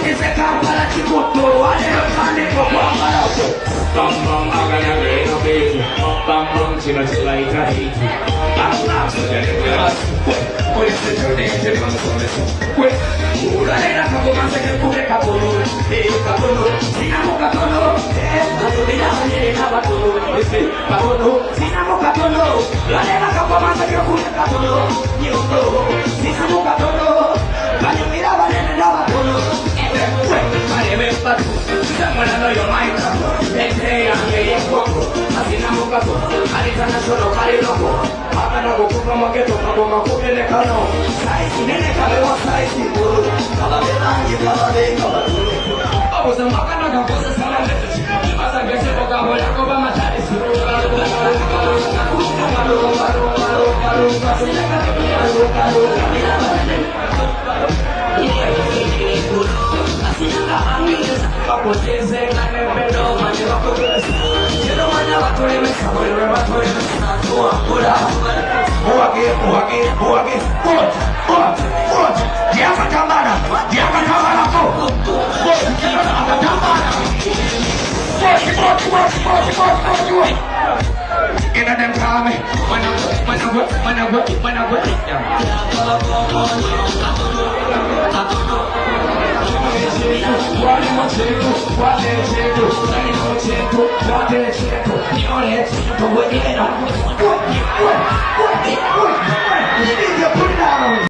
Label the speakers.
Speaker 1: Ese campara chicoto, vale los manes por guaparato. Bam bam, hagan a ver, no baby. Bam bam, chino chila y tahiti. Aplauso de negras. Pues se chone, se van con eso. Pues, una arena como más que cubre capolo. Capolo, sin boca tono. Capolo, mira, mira, capolo. Ese capolo, sin boca tono. La arena como más que cubre capolo. Yo, sin boca tono. Vale, mira, vale, mira, capolo. Muéralo yo maestra, entreganle el coco, así na boca todo, arizana solo cari loco, hágalo boco como que toca como que le cano, sai si nene cabello sai si puro, cada vez dañe, cada vez cada uno. Vamos a macar una cosa sana de tu chico, y vas a que se boca voy a comer matar y su Apoteze ngane pendo manje bakulesa Jero manya bakule mesa Mwere bakule mesa Tua kura Muage Diaka tambara ko Diaka tambara Ina dem kame Mana Guarda motivo, guarda jeito, dai motivo, guarda jeito, io ne sento vuoi dire no?